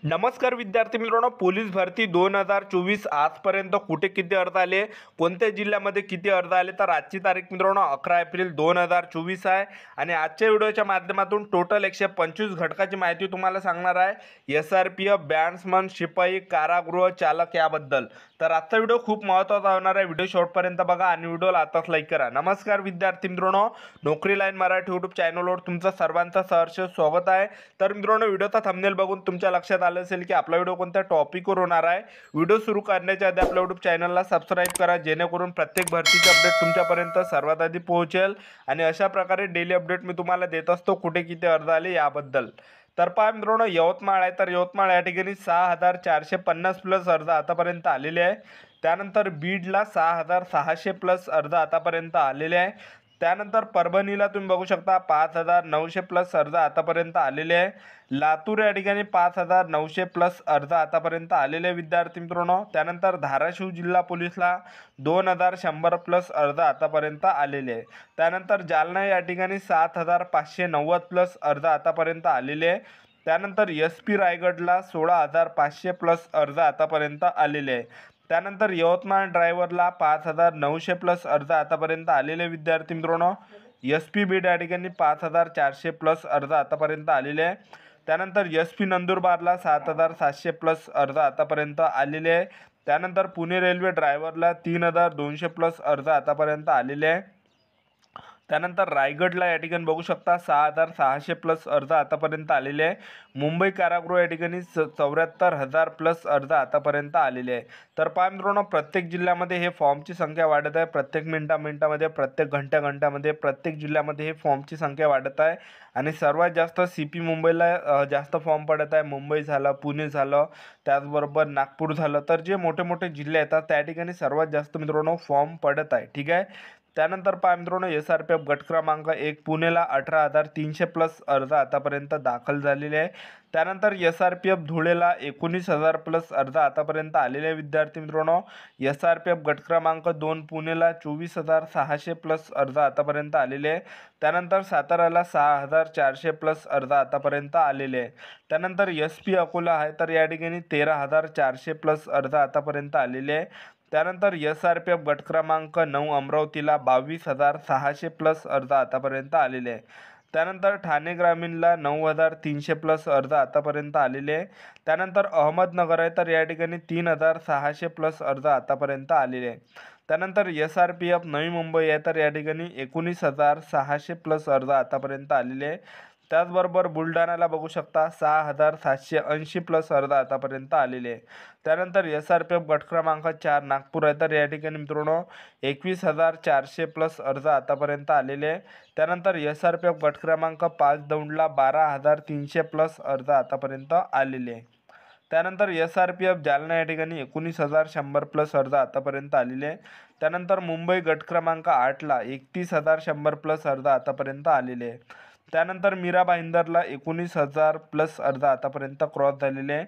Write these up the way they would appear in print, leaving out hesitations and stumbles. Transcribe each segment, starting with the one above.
नमस्कार विद्यार्थी मित्रांनो, पोलीस भरती 2024 आजपर्यंत कुठे किती अर्ज आले, कोणत्या जिल्ह्यामध्ये किती अर्ज आले, तर आजची तारीख मित्रांनो 11 एप्रिल 2024 आहे. आणि आजच्या व्हिडिओच्या माध्यमातून टोटल 125 घटकाची माहिती तुम्हाला सांगणार आहे. SRPF, बॅट्समन, शिपाई, कारागृह चालक याबद्दल. तर आजचा व्हिडिओ खूप महत्त्वाचा होणार आहे. व्हिडिओ शेवटपर्यंत बघा आणि व्हिडिओला आताच लाईक करा. नमस्कार विद्यार्थी मित्रांनो, नोकरी लाईन मराठी यूट्यूब चॅनलवर तुमचं सर्वांचं सहर्ष स्वागत आहे. तर मित्रांनो, व्हिडिओचा थंबनेल बघून तुमच्या लक्षात आलं असेल की आपला व्हिडिओ कोणत्या टॉपिकवर होणार आहे. व्हिडिओ सुरू करण्याच्या आधी आपल्या यूट्यूब चॅनलला सबस्क्राईब करा, जेणेकरून प्रत्येक भरतीचे अपडेट तुमच्यापर्यंत सर्वात आधी पोहोचेल. आणि अशा प्रकारे डेली अपडेट मी तुम्हाला देत असतो कुठे किती अर्ज आले याबद्दल. तर पहा मित्रांनो, यवतमाळ आहे, तर यवतमाळ या ठिकाणी 6450 प्लस अर्ज आतापर्यंत आलेले आहे. त्यानंतर बीडला 6600 प्लस अर्ज आतापर्यंत आलेले आहे. त्यानंतर परभणीला तुम्ही बघू शकता 5900 प्लस अर्ज आतापर्यंत आलेले आहे. लातूर या ठिकाणी 5900 प्लस अर्ज आतापर्यंत आलेले विद्यार्थी मित्रांनो. त्यानंतर धाराशिव जिल्हा पोलीसला 2100 प्लस अर्ज आतापर्यंत आलेले आहे. त्यानंतर जालना या ठिकाणी 7590 प्लस अर्ज आतापर्यंत आलेले आहे. त्यानंतर SP रायगडला 16500 प्लस अर्ज आतापर्यंत आलेले आहे. त्यानंतर यवतमाळ ड्रायव्हरला 5900 प्लस अर्ज आतापर्यंत आलेले विद्यार्थी मित्रांनो. SP बीड या ठिकाणी 5400 प्लस अर्ज आतापर्यंत आलेले आहे. त्यानंतर SP नंदुरबारला 7700 प्लस अर्ज आतापर्यंत आलेले आहे. त्यानंतर पुणे रेल्वे ड्रायव्हरला 3200 प्लस अर्ज आतापर्यंत आलेले आहे. त्यानंतर रायगडला या ठिकाणी बघू शकता 6600 प्लस अर्ज आतापर्यंत आलेले आहे. मुंबई कारागृह या ठिकाणी 74,000 प्लस अर्ज आतापर्यंत आलेले आहे. तर पहा मित्रांनो, प्रत्येक जिल्ह्यामध्ये हे फॉर्मची संख्या वाढत आहे. प्रत्येक मिनिटामध्ये, प्रत्येक घंट्यामध्ये प्रत्येक जिल्ह्यामध्ये हे फॉर्मची संख्या वाढत आहे. आणि सर्वात जास्त CP मुंबईला जास्त फॉर्म पडत आहे. मुंबई झालं, पुणे झालं, त्याचबरोबर नागपूर झालं. तर जे मोठे मोठे जिल्हे येतात त्या ठिकाणी सर्वात जास्त मित्रांनो फॉर्म पडत आहे. ठीक आहे. त्यानंतर पहा मित्रांनो, SRPF गट क्रमांक 1 पुणेला 18300 प्लस अर्ज आतापर्यंत दाखल झालेले आहे. त्यानंतर SRPF धुळेला 19000 प्लस अर्ज आतापर्यंत आलेले विद्यार्थी मित्रांनो. SRPF गट क्रमांक 2 पुणेला 24600 प्लस अर्ज आतापर्यंत आलेले आहे. त्यानंतर साताराला 6400 प्लस अर्ज आतापर्यंत आलेले आहे. त्यानंतर SP अकोला आहे, तर या ठिकाणी 13400 प्लस अर्ज आतापर्यंत आलेले आहे. त्यानंतर SRPF गट क्रमांक 9 अमरावतीला 22600 प्लस अर्ज आतापर्यंत आलेले आहे. त्यानंतर ठाणे ग्रामीणला 9300 प्लस अर्ज आतापर्यंत आलेले आहे. त्यानंतर अहमदनगर आहे, तर या ठिकाणी 3600 प्लस अर्ज आतापर्यंत आलेले आहे. त्यानंतर SRPF नवी मुंबई आहे, तर या ठिकाणी 19600 प्लस अर्ज आतापर्यंत आलेले आहे. त्याचबरोबर बुलढाण्याला बघू शकता 6780 प्लस अर्ज आतापर्यंत आलेले आहे. त्यानंतर SRPF गट क्रमांक 4 नागपूर आहे, तर या ठिकाणी मित्रांनो 21400 प्लस अर्ज आतापर्यंत आलेले आहे. त्यानंतर SRPF गट क्रमांक 5 दौंडला 12300 प्लस अर्ज आतापर्यंत आलेले आहे. त्यानंतर SRPF जालना या ठिकाणी 19100 प्लस अर्ज आतापर्यंत आलेले आहे. त्यानंतर मुंबई गट क्रमांक 8ला 31100 प्लस अर्ज आतापर्यंत आलेले आहे. त्यानंतर मीरा भाईंदरला 19000 प्लस अर्ज आतापर्यंत क्रॉस झालेले आहे.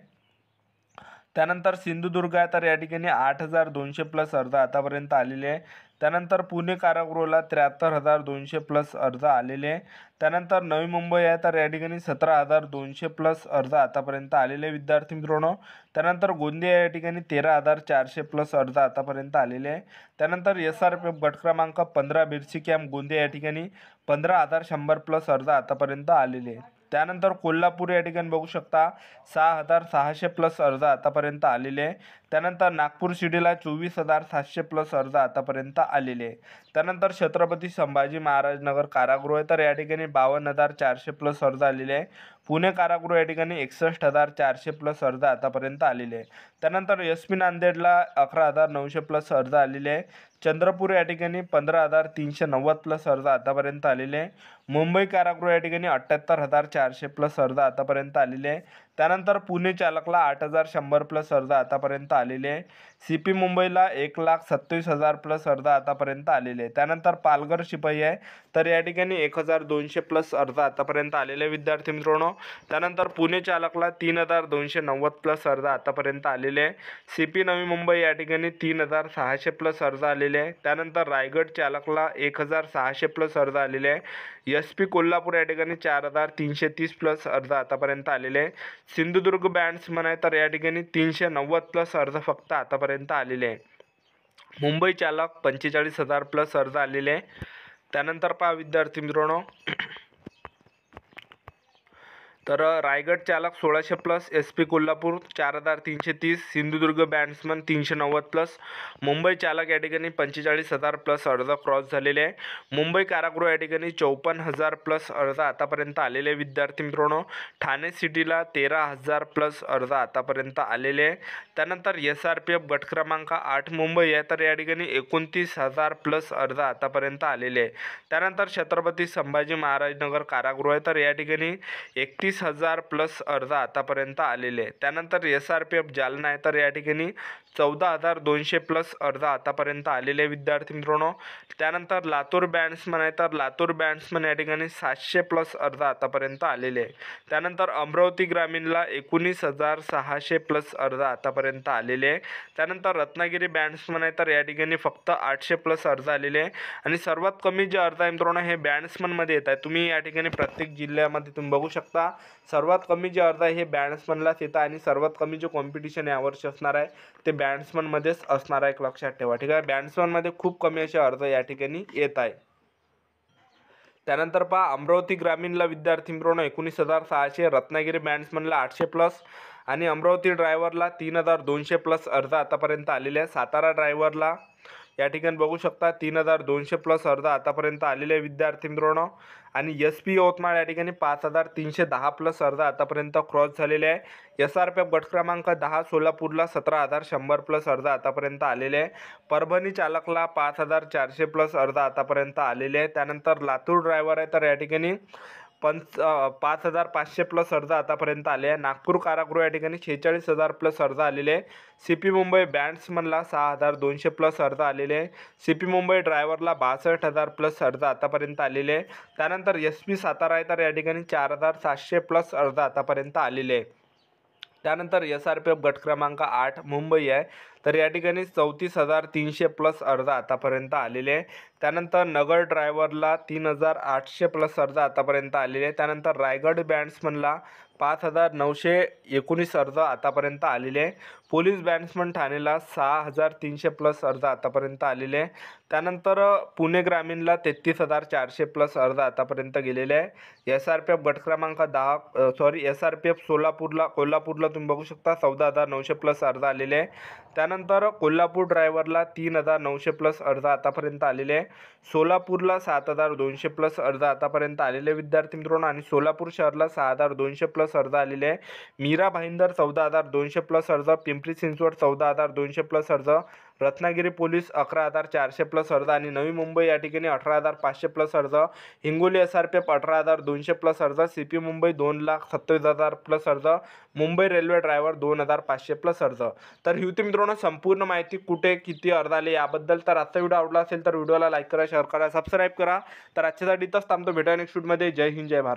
त्यानंतर सिंधुदुर्ग आहे, तर या ठिकाणी 8200 प्लस अर्ज आतापर्यंत आलेले आहे. त्यानंतर पुणे कारागृहाला 73200 प्लस अर्ज आलेले आहे. त्यानंतर नवी मुंबई आहे, तर या ठिकाणी 17200 प्लस अर्ज आतापर्यंत आलेले विद्यार्थी मित्रांनो. त्यानंतर गोंदिया या ठिकाणी 13400 प्लस अर्ज आतापर्यंत आलेले आहे. त्यानंतर SRPF गट क्रमांक 15 बिरसी कॅम्प गोंदिया या ठिकाणी 15100 प्लस अर्ज आतापर्यंत आलेले आहे. त्यानंतर कोल्हापूर या ठिकाणी बघू शकता 6600 प्लस अर्ज आतापर्यंत आलेले आहे. त्यानंतर नागपूर सिटीला 24700 प्लस अर्ज आतापर्यंत आलेले आहे. त्यानंतर छत्रपती संभाजी महाराज नगर कारागृह आहे, तर या ठिकाणी 52400 प्लस अर्ज आलेले आहे. पुणे कारागृह या ठिकाणी 61400 प्लस अर्ज आतापर्यंत आलेले आहे. त्यानंतर SP नांदेडला 11900 प्लस अर्ज आलेले आहे. चंद्रपूर या ठिकाणी 15390 प्लस अर्ज आतापर्यंत आलेले आहे. मुंबई कारागृह या ठिकाणी 78400 प्लस अर्ज आतापर्यंत आलेले आहे. त्यानंतर पुणे चालकला 8100 प्लस अर्ज आतापर्यंत आलेले आहे. CP मुंबईला 1,27,000 प्लस अर्ज आतापर्यंत आलेले आहे. त्यानंतर पालघर शिपाई आहे, तर या ठिकाणी 1200 प्लस अर्ज आतापर्यंत आलेले विद्यार्थी मित्रांनो. त्यानंतर पुणे चालकला 3290 प्लस अर्ज आतापर्यंत आलेले आहे. CP नवी मुंबई या ठिकाणी 3600 प्लस अर्ज आलेले आहे. त्यानंतर रायगड चालकला 1600 प्लस अर्ज आलेले आहे. SP कोल्हापूर या ठिकाणी 4330 प्लस अर्ज आतापर्यंत आलेले आहे. सिंधुदुर्ग बॅट्समन आहे तर या ठिकाणी 390 प्लस अर्ज फक्त आतापर्यंत आलेले आहे. मुंबई चालक 45,000 प्लस अर्ज आलेले आहे. त्यानंतर पहा विद्यार्थी मित्रांनो, तर रायगड चालक 1600 plus, SP Kolhapur 4330, Sindhudurg batsman 390 plus, Mumbai चालक या ठिकाणी 45,000 प्लस अर्ज क्रॉस झालेले आहे. मुंबई कारागृह या ठिकाणी 54,000 प्लस अर्ज आतापर्यंत आलेले विद्यार्थी मित्रांनो. ठाणे सिटीला 13,000 प्लस अर्ज आतापर्यंत आलेले आहे. त्यानंतर SRPF गट क्रमांक 8 मुंबई आहे तर या ठिकाणी 29,000 प्लस अर्ज आतापर्यंत आलेले आहे. त्यानंतर छत्रपती संभाजी महाराजनगर कारागृह आहे तर या ठिकाणी 31,000 प्लस अर्ज आतापर्यंत आलेले आहे. त्यानंतर SRPF जालना आहे तर या ठिकाणी 14,200 प्लस अर्ज आतापर्यंत आलेले विद्यार्थी मित्रांनो. त्यानंतर लातूर बॅट्समन आहे तर लातूर बॅट्समन या ठिकाणी 700 प्लस अर्ज आतापर्यंत आलेले आहे. त्यानंतर अमरावती ग्रामीणला 19,600 प्लस अर्ज आतापर्यंत आलेले आहे. त्यानंतर रत्नागिरी बॅट्समन आहे तर या ठिकाणी फक्त 800 प्लस अर्ज आलेले आहे. आणि सर्वात कमी जे अर्ज आहे मित्रांनो हे बॅट्समनमध्ये येत आहे. तुम्ही या ठिकाणी प्रत्येक जिल्ह्यामध्ये तुम्ही बघू शकता सर्वात कमी जे अर्ज आहे हे बॅट्समनलाच येत आहे आणि सर्वात कमी जे कॉम्पिटिशन यावर्षी असणार आहे ते बॅट्समनमध्येच असणार आहे, एक लक्षात ठेवा. ठीक आहे, बॅट्समनमध्ये खूप कमी असे अर्ज या ठिकाणी येत आहे. त्यानंतर पहा अमरावती ग्रामीणला विद्यार्थी मित्रांनो 19,600, रत्नागिरी बॅट्समनला 800 प्लस आणि अमरावती ड्रायव्हरला 3,200 प्लस अर्ज आतापर्यंत आलेले आहे. सातारा ड्रायव्हरला या ठिकाणी बघू शकता 3,200 प्लस अर्ज आतापर्यंत आलेले विद्यार्थी मित्रांनो. आणि SP यवतमाळ या ठिकाणी 5,310 प्लस अर्ज आतापर्यंत क्रॉस झालेले आहे. SRPF गट क्रमांक 10 सोलापूरला 17,100 प्लस अर्ज आतापर्यंत आलेले आहे. परभणी चालकला 5,400 प्लस अर्ज आतापर्यंत आलेले आहे. त्यानंतर लातूर ड्रायव्हर आहे तर या ठिकाणी 5,500 प्लस अर्ज आतापर्यंत आले आहे. नागपूर कारागृह या ठिकाणी 46,000 प्लस अर्ज आलेले आहे. CP मुंबई बॅट्समनला 6,200 प्लस अर्ज आलेले आहे. CP मुंबई ड्रायव्हरला 62,000 प्लस अर्ज आतापर्यंत आलेले आहे. त्यानंतर SP सातारा आहे तर या ठिकाणी 4,700 प्लस अर्ज आतापर्यंत आलेले आहे. त्यानंतर SRPF गट क्रमांक 8 मुंबई आहे तर या ठिकाणी 34,300 प्लस अर्ज आतापर्यंत आलेले आहे. त्यानंतर नगर ड्रायव्हरला 3,800 प्लस अर्ज आतापर्यंत आलेले आहे. त्यानंतर रायगड बॅट्समनला 5,919 अर्ज आतापर्यंत आलेले आहे. पोलीस बॅट्समन ठाणेला 6,300 प्लस अर्ज आतापर्यंत आलेले आहे. त्यानंतर पुणे ग्रामीणला 33,400 प्लस अर्ज आतापर्यंत गेलेले आहे. SRPF गट क्रमांक 10 SRPF कोल्हापूरला तुम्ही बघू शकता 14,900 प्लस अर्ज आलेले आहे. त्यानंतर कोल्हापूर ड्रायव्हरला 3,900 प्लस अर्ज आतापर्यंत आलेले आहे. सोलापूरला 7,200 प्लस अर्ज आतापर्यंत आलेले विद्यार्थी मित्रांनो आणि सोलापूर शहरला 6,200 प्लस अर्ज आलेले आहे. मीरा भाईंदर 14,200 प्लस अर्ज, पिंपरी चिंचवड 14,200 प्लस अर्ज, रत्नागिरी पोलीस 11,400 प्लस अर्ज आणि नवी मुंबई या ठिकाणी 18,500 प्लस अर्ज, हिंगोली SRPF 18,200 प्लस अर्ज, CP मुंबई 2,27,000 प्लस अर्ज, मुंबई रेल्वे ड्रायव्हर 2,500 प्लस अर्ज. तर ही होती मित्रांनो संपूर्ण माहिती कुठे किती अर्ज आले याबद्दल. तर आजचा व्हिडिओ आवडला असेल तर व्हिडिओला लाईक करा, शेअर करा, सबस्क्राईब करा. तर आजच्यासाठी इथंच थांबतो. भेटूया नेक्स्ट व्हिडिओमध्ये. जय हिंद, जय भारत.